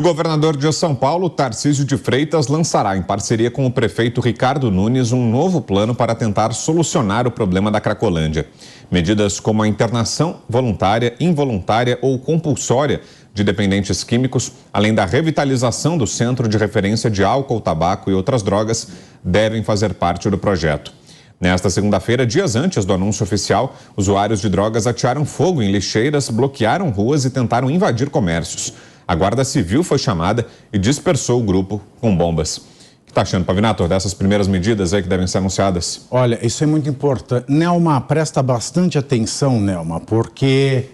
O governador de São Paulo, Tarcísio de Freitas, lançará, em parceria com o prefeito Ricardo Nunes, um novo plano para tentar solucionar o problema da Cracolândia. Medidas como a internação voluntária, involuntária ou compulsória de dependentes químicos, além da revitalização do Centro de Referência de Álcool, Tabaco e outras drogas, devem fazer parte do projeto. Nesta segunda-feira, dias antes do anúncio oficial, usuários de drogas atearam fogo em lixeiras, bloquearam ruas e tentaram invadir comércios. A Guarda Civil foi chamada e dispersou o grupo com bombas. O que está achando, Pavinato, dessas primeiras medidas aí que devem ser anunciadas? Olha, isso é muito importante. Nelma, presta bastante atenção, Nelma, porque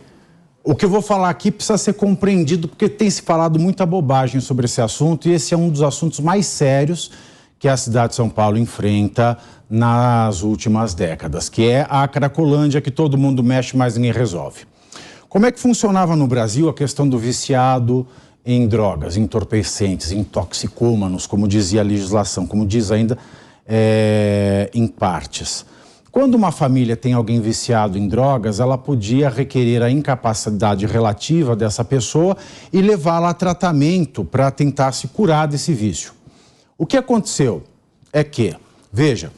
o que eu vou falar aqui precisa ser compreendido, porque tem se falado muita bobagem sobre esse assunto, e esse é um dos assuntos mais sérios que a cidade de São Paulo enfrenta nas últimas décadas, que é a Cracolândia, que todo mundo mexe, mas ninguém resolve. Como é que funcionava no Brasil a questão do viciado em drogas, entorpecentes, em toxicômanos, como dizia a legislação, como diz ainda em partes? Quando uma família tem alguém viciado em drogas, ela podia requerer a incapacidade relativa dessa pessoa e levá-la a tratamento para tentar se curar desse vício. O que aconteceu é que, veja,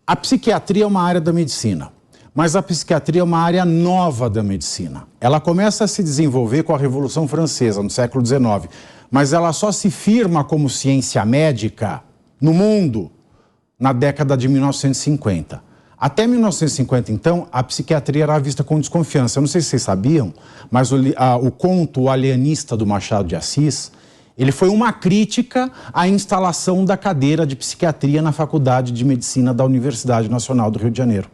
a psiquiatria é uma área da medicina. Mas a psiquiatria é uma área nova da medicina. Ela começa a se desenvolver com a Revolução Francesa, no século XIX. Mas ela só se firma como ciência médica no mundo na década de 1950. Até 1950, então, a psiquiatria era vista com desconfiança. Eu não sei se vocês sabiam, mas o conto O Alienista, do Machado de Assis, ele foi uma crítica à instalação da cadeira de psiquiatria na Faculdade de Medicina da Universidade Nacional do Rio de Janeiro.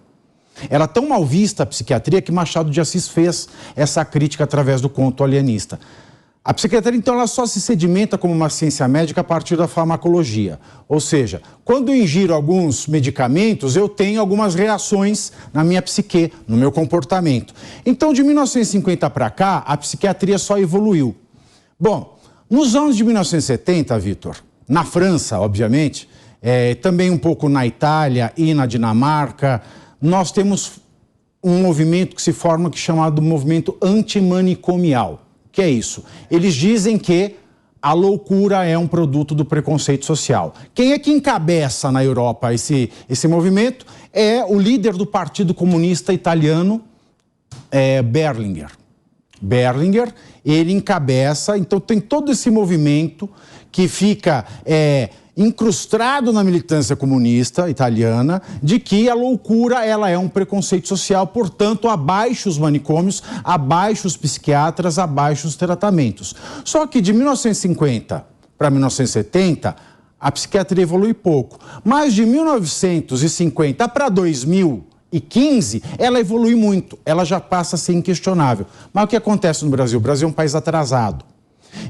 Era tão mal vista a psiquiatria que Machado de Assis fez essa crítica através do conto Alienista. A psiquiatria, então, ela só se sedimenta como uma ciência médica a partir da farmacologia. Ou seja, quando eu ingiro alguns medicamentos, eu tenho algumas reações na minha psique, no meu comportamento. Então, de 1950 para cá, a psiquiatria só evoluiu. Bom, nos anos de 1970, Vitor, na França, obviamente, também um pouco na Itália e na Dinamarca, nós temos um movimento que se forma que é chamado movimento antimanicomial. O que é isso? Eles dizem que a loucura é um produto do preconceito social. Quem é que encabeça na Europa esse movimento? É o líder do Partido Comunista Italiano, Berlinguer. Berlinguer, ele encabeça, então tem todo esse movimento que fica incrustado na militância comunista italiana, de que a loucura ela é um preconceito social, portanto, abaixo os manicômios, abaixo os psiquiatras, abaixo os tratamentos. Só que de 1950 para 1970, a psiquiatria evolui pouco, mas de 1950 para 2015, ela evolui muito, ela já passa a ser inquestionável. Mas o que acontece no Brasil? O Brasil é um país atrasado.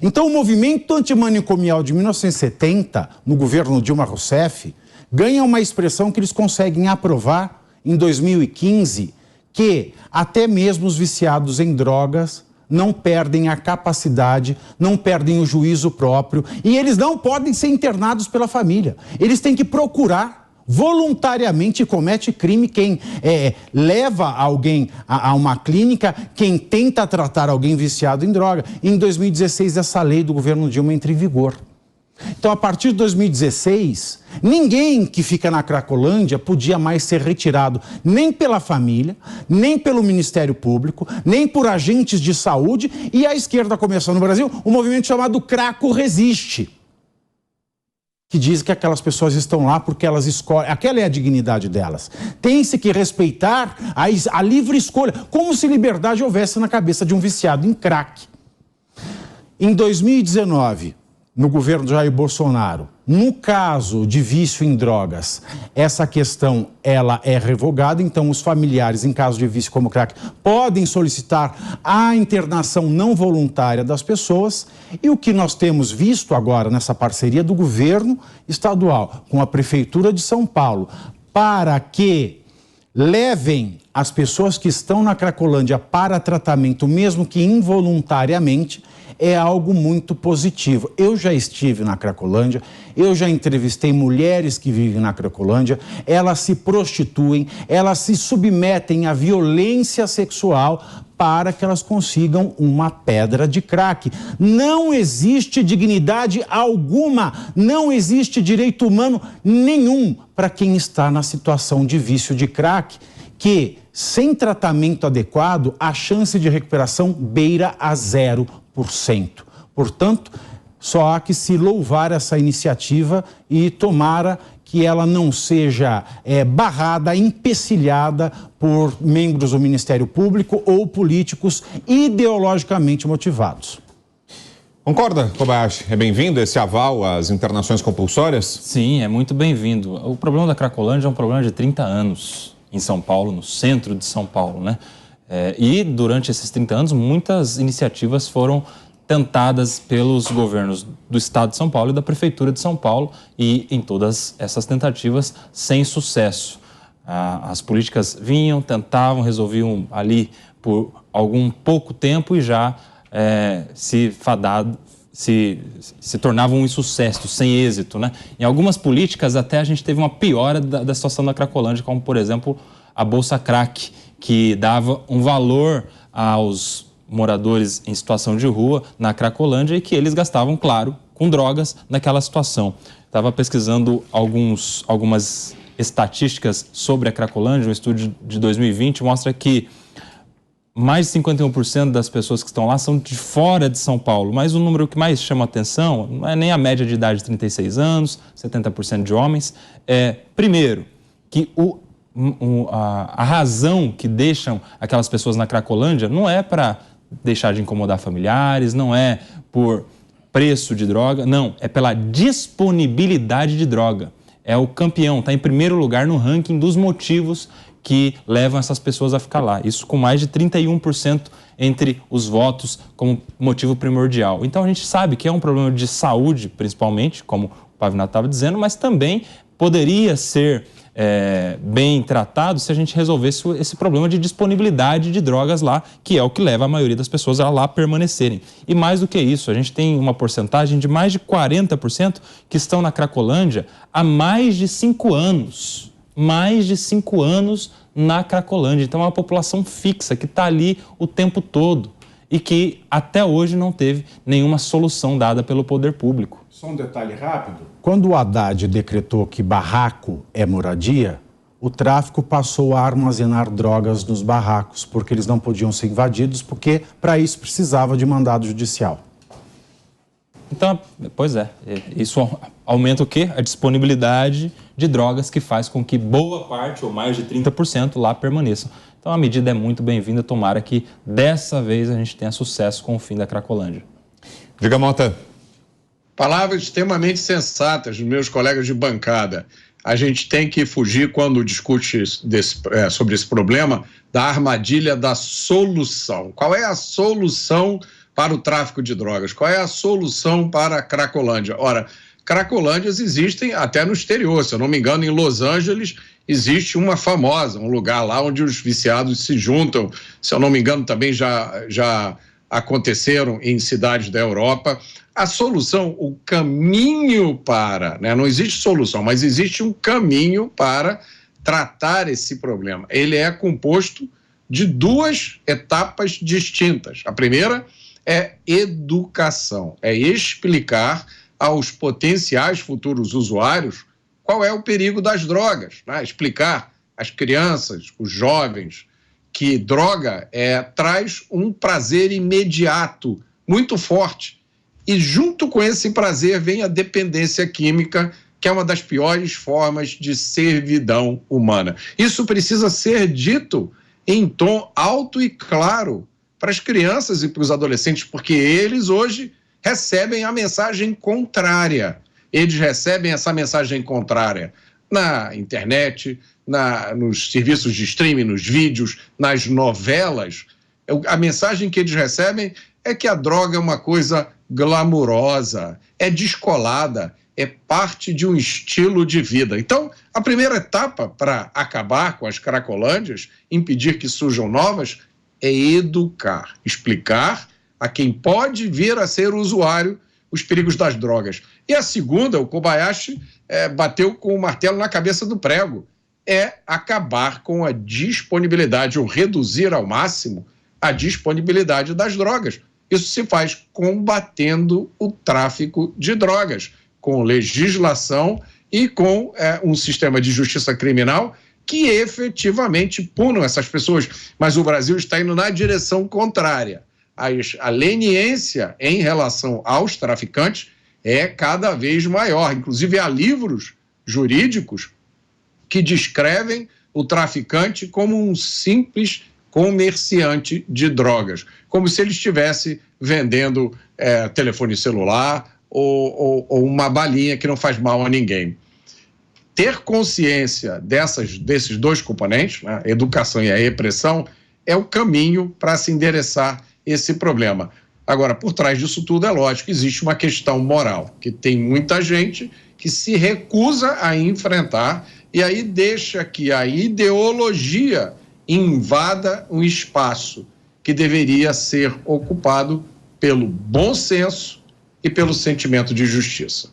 Então, o movimento antimanicomial de 1970, no governo Dilma Rousseff, ganha uma expressão que eles conseguem aprovar em 2015, que até mesmo os viciados em drogas não perdem a capacidade, não perdem o juízo próprio, e eles não podem ser internados pela família. Eles têm que procurar. Voluntariamente comete crime quem leva alguém a uma clínica, quem tenta tratar alguém viciado em droga. Em 2016, essa lei do governo Dilma entra em vigor. Então, a partir de 2016, ninguém que fica na Cracolândia podia mais ser retirado nem pela família, nem pelo Ministério Público, nem por agentes de saúde. E a esquerda começou no Brasil um movimento chamado Craco Resiste, que diz que aquelas pessoas estão lá porque elas escolhem, aquela é a dignidade delas. Tem-se que respeitar a livre escolha, como se liberdade houvesse na cabeça de um viciado em crack. Em 2019, no governo Jair Bolsonaro, no caso de vício em drogas, essa questão ela é revogada, então os familiares, em caso de vício como crack, podem solicitar a internação não voluntária das pessoas. E o que nós temos visto agora nessa parceria do governo estadual com a Prefeitura de São Paulo, para que levem as pessoas que estão na Cracolândia para tratamento, mesmo que involuntariamente, é algo muito positivo. Eu já estive na Cracolândia, eu já entrevistei mulheres que vivem na Cracolândia, elas se prostituem, elas se submetem à violência sexual para que elas consigam uma pedra de crack. Não existe dignidade alguma, não existe direito humano nenhum para quem está na situação de vício de crack, que, sem tratamento adequado, a chance de recuperação beira a 0%. Portanto, só há que se louvar essa iniciativa e tomara que ela não seja barrada, empecilhada por membros do Ministério Público ou políticos ideologicamente motivados. Concorda, Kobayashi? É bem-vindo esse aval às internações compulsórias? Sim, é muito bem-vindo. O problema da Cracolândia é um problema de 30 anos em São Paulo, no centro de São Paulo, né? E durante esses 30 anos, muitas iniciativas foram tentadas pelos governos do Estado de São Paulo e da Prefeitura de São Paulo, e em todas essas tentativas, sem sucesso. As políticas vinham, tentavam, resolviam ali por algum pouco tempo e já se tornavam um insucesso, sem êxito, né? Em algumas políticas até a gente teve uma piora da situação da Cracolândia, como por exemplo a Bolsa Crack, que dava um valor aos moradores em situação de rua na Cracolândia e que eles gastavam, claro, com drogas naquela situação. Estava pesquisando algumas estatísticas sobre a Cracolândia. Um estudo de 2020 mostra que mais de 51% das pessoas que estão lá são de fora de São Paulo, mas o número que mais chama atenção não é nem a média de idade de 36 anos, 70% de homens. Primeiro, que a razão que deixam aquelas pessoas na Cracolândia não é para deixar de incomodar familiares, não é por preço de droga, não, é pela disponibilidade de droga. É o campeão, está em primeiro lugar no ranking dos motivos que levam essas pessoas a ficar lá. Isso com mais de 31% entre os votos como motivo primordial. Então a gente sabe que é um problema de saúde, principalmente, como o Pavinato estava dizendo, mas também poderia ser bem tratado se a gente resolvesse esse problema de disponibilidade de drogas lá, que é o que leva a maioria das pessoas a lá permanecerem. E mais do que isso, a gente tem uma porcentagem de mais de 40% que estão na Cracolândia há mais de 5 anos. Mais de 5 anos na Cracolândia. Então é uma população fixa que está ali o tempo todo e que até hoje não teve nenhuma solução dada pelo poder público. Só um detalhe rápido. Quando o Haddad decretou que barraco é moradia, o tráfico passou a armazenar drogas nos barracos, porque eles não podiam ser invadidos, porque para isso precisava de mandado judicial. Então, pois é, isso aumenta o quê? A disponibilidade de drogas, que faz com que boa parte, ou mais de 30%, lá permaneçam. Então a medida é muito bem-vinda, tomara que dessa vez a gente tenha sucesso com o fim da Cracolândia. Diga, Mota. Palavras extremamente sensatas dos meus colegas de bancada. A gente tem que fugir, quando discute sobre esse problema, da armadilha da solução. Qual é a solução para o tráfico de drogas? Qual é a solução para a Cracolândia? Ora, Cracolândias existem até no exterior. Se eu não me engano, em Los Angeles existe uma famosa, um lugar lá onde os viciados se juntam. Se eu não me engano, também já aconteceram em cidades da Europa. A solução, o caminho para, né? Não existe solução, mas existe um caminho para tratar esse problema. Ele é composto de 2 etapas distintas. A primeira é educação, é explicar aos potenciais futuros usuários qual é o perigo das drogas, né? Explicar às crianças, os jovens, que droga traz um prazer imediato, muito forte. E junto com esse prazer vem a dependência química, que é uma das piores formas de servidão humana. Isso precisa ser dito em tom alto e claro para as crianças e para os adolescentes, porque eles hoje recebem a mensagem contrária. Eles recebem essa mensagem contrária na internet, nos serviços de streaming, nos vídeos, nas novelas. A mensagem que eles recebem é que a droga é uma coisa glamurosa, é descolada, é parte de um estilo de vida. Então, a primeira etapa para acabar com as cracolândias, impedir que surjam novas, é educar, explicar a quem pode vir a ser usuário os perigos das drogas. E a segunda, o Kobayashi bateu com o martelo na cabeça do prego, é acabar com a disponibilidade ou reduzir ao máximo a disponibilidade das drogas. Isso se faz combatendo o tráfico de drogas, com legislação e com um sistema de justiça criminal que efetivamente punam essas pessoas. Mas o Brasil está indo na direção contrária. A leniência em relação aos traficantes é cada vez maior. Inclusive, há livros jurídicos que descrevem o traficante como um simples comerciante de drogas, como se ele estivesse vendendo telefone celular ou uma balinha que não faz mal a ninguém. Ter consciência desses dois componentes, né, a educação e a repressão, é o caminho para se endereçar esse problema. Agora, por trás disso tudo, é lógico, existe uma questão moral, que tem muita gente que se recusa a enfrentar e aí deixa que a ideologia invada um espaço que deveria ser ocupado pelo bom senso e pelo sentimento de justiça.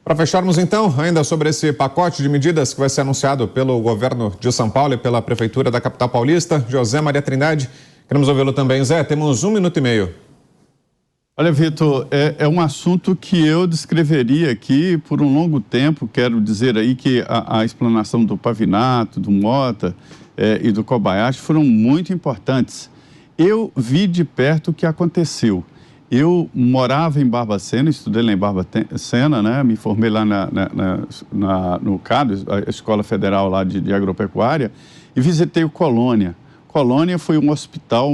Para fecharmos então, ainda sobre esse pacote de medidas que vai ser anunciado pelo governo de São Paulo e pela Prefeitura da capital paulista, José Maria Trindade, queremos ouvi-lo também. Zé, temos 1 minuto e meio. Olha, Vitor, é um assunto que eu descreveria aqui por um longo tempo. Quero dizer aí que a explanação do Pavinato, do Mota e do Kobayashi foram muito importantes. Eu vi de perto o que aconteceu. Eu morava em Barbacena, estudei lá em Barbacena, né? Me formei lá no CAD, a Escola Federal lá de Agropecuária, e visitei o Colônia. Colônia foi um hospital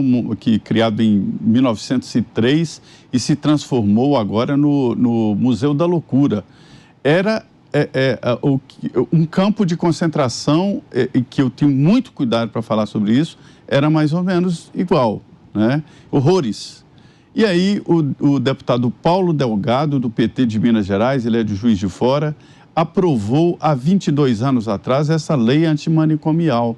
criado em 1903 e se transformou agora no Museu da Loucura. Era um campo de concentração e que eu tenho muito cuidado para falar sobre isso, era mais ou menos igual, né? Horrores. E aí o deputado Paulo Delgado, do PT de Minas Gerais, ele é de Juiz de Fora, aprovou há 22 anos atrás essa lei antimanicomial.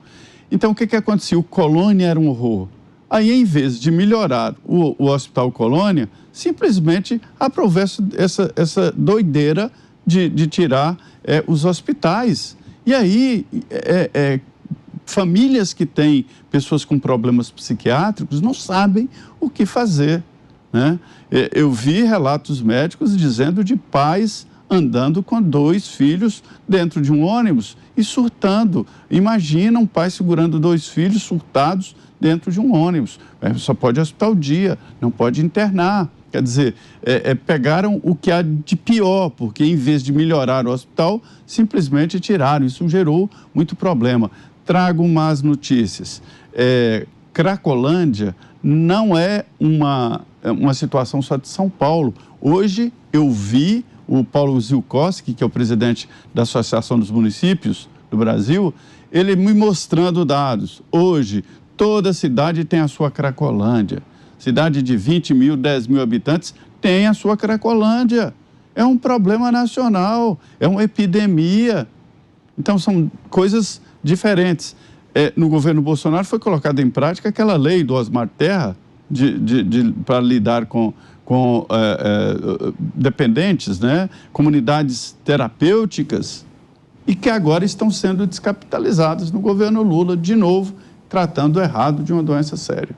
Então, o que aconteceu? O Colônia era um horror. Aí, em vez de melhorar o Hospital Colônia, simplesmente aprovou essa doideira de tirar os hospitais. E aí, famílias que têm pessoas com problemas psiquiátricos não sabem o que fazer, né? Eu vi relatos médicos dizendo de pais andando com 2 filhos dentro de um ônibus e surtando. Imagina um pai segurando 2 filhos surtados dentro de um ônibus. Só pode hospital dia, não pode internar. Quer dizer, pegaram o que há de pior, porque em vez de melhorar o hospital, simplesmente tiraram. Isso gerou muito problema. Trago más notícias. Cracolândia não é uma situação só de São Paulo. Hoje eu vi o Paulo Zilkowski, que é o presidente da Associação dos Municípios do Brasil, ele me mostrando dados. Hoje, toda cidade tem a sua Cracolândia. Cidade de 20 mil, 10 mil habitantes tem a sua Cracolândia. É um problema nacional, é uma epidemia. Então, são coisas diferentes. No governo Bolsonaro foi colocada em prática aquela lei do Osmar Terra para lidar com dependentes, né? Comunidades terapêuticas, e que agora estão sendo descapitalizadas no governo Lula, de novo, tratando errado de uma doença séria.